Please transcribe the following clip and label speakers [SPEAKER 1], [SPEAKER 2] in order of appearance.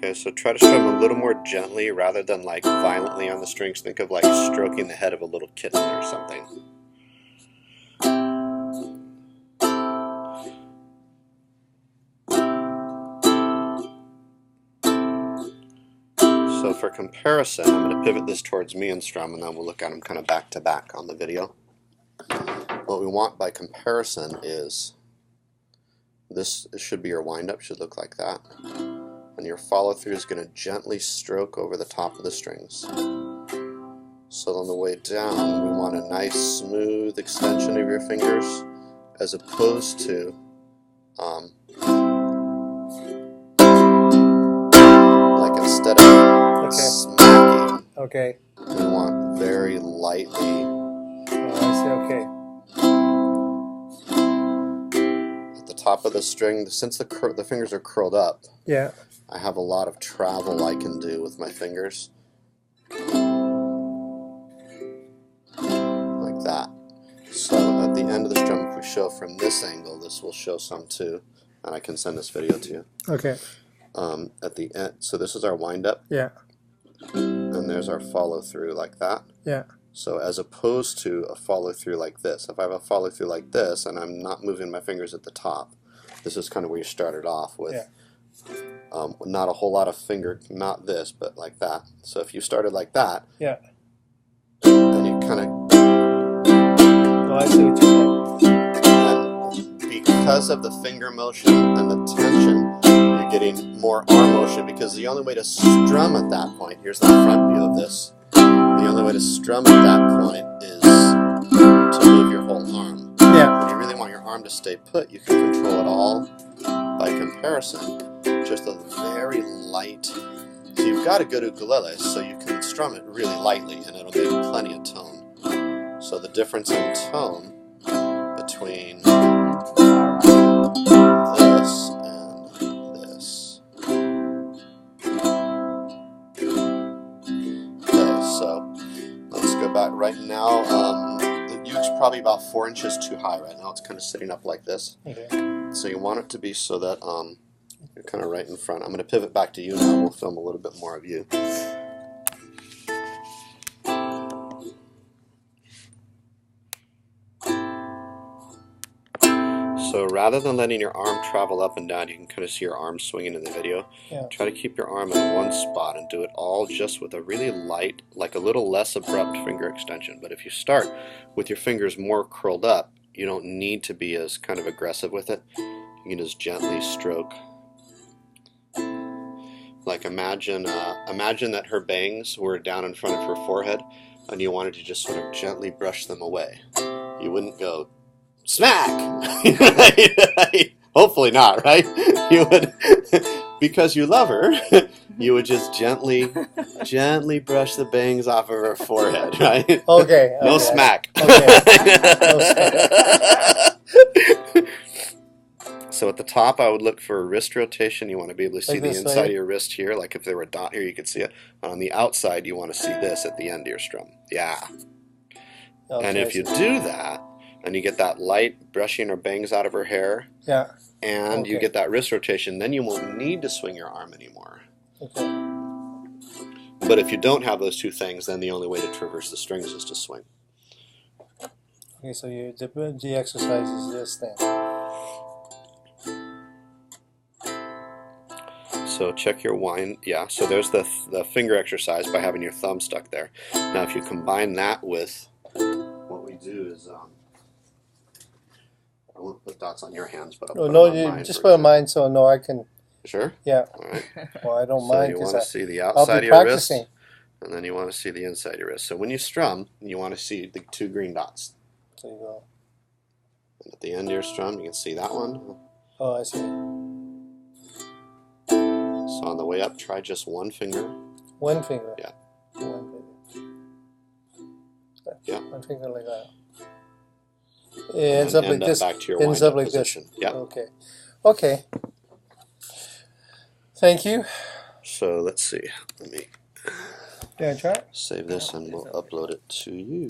[SPEAKER 1] Okay, so try to strum a little more gently rather than like violently on the strings. Think of like stroking the head of a little kitten or something. So for comparison, I'm going to pivot this towards me and strum, and then we'll look at them kind of back to back on the video. What we want by comparison is this should be your wind-up, should look like that. And your follow-through is going to gently stroke over the top of the strings. So on the way down, we want a nice smooth extension of your fingers, as opposed to like instead of smacking, we want very lightly.
[SPEAKER 2] Okay.
[SPEAKER 1] At the top of the string, since the fingers are curled up,
[SPEAKER 2] yeah,
[SPEAKER 1] I have a lot of travel I can do with my fingers. Like that. So at the end of the strum, if we show from this angle, this will show some too. And I can send this video to you.
[SPEAKER 2] Okay.
[SPEAKER 1] At the end, so this is our wind up.
[SPEAKER 2] Yeah.
[SPEAKER 1] And there's our follow through like that.
[SPEAKER 2] Yeah.
[SPEAKER 1] So as opposed to a follow through like this, if I have a follow through like this and I'm not moving my fingers at the top, this is kind of where you started off with.
[SPEAKER 2] Yeah.
[SPEAKER 1] Not a whole lot of finger, not this, but like that. So if you started like that,
[SPEAKER 2] yeah,
[SPEAKER 1] and you kind of.
[SPEAKER 2] Oh, I see what you're
[SPEAKER 1] saying. Because of the finger motion and the tension, you're getting more arm motion, because the only way to strum at that point, here's the front view of this, the only way to strum at that point is to move your whole arm.
[SPEAKER 2] Yeah.
[SPEAKER 1] When you really want your arm to stay put, you can control it all by comparison. Just a very light. So you've got a good ukulele, so you can strum it really lightly and it'll make plenty of tone. So the difference in tone between this and this. Okay, so let's go back right now. The uke's probably about 4 inches too high right now. It's kind of sitting up like this.
[SPEAKER 2] Okay.
[SPEAKER 1] So you want it to be so that you're kind of right in front. I'm going to pivot back to you now. We'll film a little bit more of you. So rather than letting your arm travel up and down, you can kind of see your arm swinging in the video.
[SPEAKER 2] Yeah.
[SPEAKER 1] Try to keep your arm in one spot and do it all just with a really light, like a little less abrupt finger extension. But if you start with your fingers more curled up, you don't need to be as kind of aggressive with it. You can just gently stroke. Like imagine that her bangs were down in front of her forehead and you wanted to just sort of gently brush them away. You wouldn't go, smack! Hopefully not, right? You would, because you love her, you would just gently brush the bangs off of her forehead, right?
[SPEAKER 2] Okay.
[SPEAKER 1] No smack.
[SPEAKER 2] Okay. No smack.
[SPEAKER 1] So at the top, I would look for a wrist rotation. You want to be able to see
[SPEAKER 2] Like
[SPEAKER 1] the inside of your wrist here. Like if there were a dot here, you could see it. And on the outside, you want to see this at the end of your strum. Yeah.
[SPEAKER 2] Okay,
[SPEAKER 1] and if you do that, and you get that light brushing her bangs out of her hair,
[SPEAKER 2] yeah,
[SPEAKER 1] and you get that wrist rotation, then you won't need to swing your arm anymore.
[SPEAKER 2] Okay.
[SPEAKER 1] But if you don't have those two things, then the only way to traverse the strings is to swing.
[SPEAKER 2] Okay, so the exercise is this thing.
[SPEAKER 1] So check your wind. Yeah, so there's the finger exercise by having your thumb stuck there. Now if you combine that with what we do is, I won't put dots on your hands, but I'll put them on mine.
[SPEAKER 2] Just put on mine so no, I can.
[SPEAKER 1] Sure?
[SPEAKER 2] Yeah.
[SPEAKER 1] All right.
[SPEAKER 2] Well, I don't
[SPEAKER 1] So
[SPEAKER 2] mind
[SPEAKER 1] you
[SPEAKER 2] because
[SPEAKER 1] want to see the outside of your wrist, and then you want to see the inside of your wrist. So when you strum, you want to see the 2 green dots.
[SPEAKER 2] There you go.
[SPEAKER 1] And at the end of your strum, you can see that one.
[SPEAKER 2] Oh, I see.
[SPEAKER 1] So on the way up, try just one finger.
[SPEAKER 2] One finger.
[SPEAKER 1] Yeah.
[SPEAKER 2] One finger.
[SPEAKER 1] Yeah.
[SPEAKER 2] One finger like that. It ends up like this.
[SPEAKER 1] Back to your
[SPEAKER 2] ends up like
[SPEAKER 1] position.
[SPEAKER 2] this.
[SPEAKER 1] Yeah.
[SPEAKER 2] Okay. Okay. Thank you.
[SPEAKER 1] So let's see. Let me
[SPEAKER 2] try it?
[SPEAKER 1] save this and we'll upload it to you.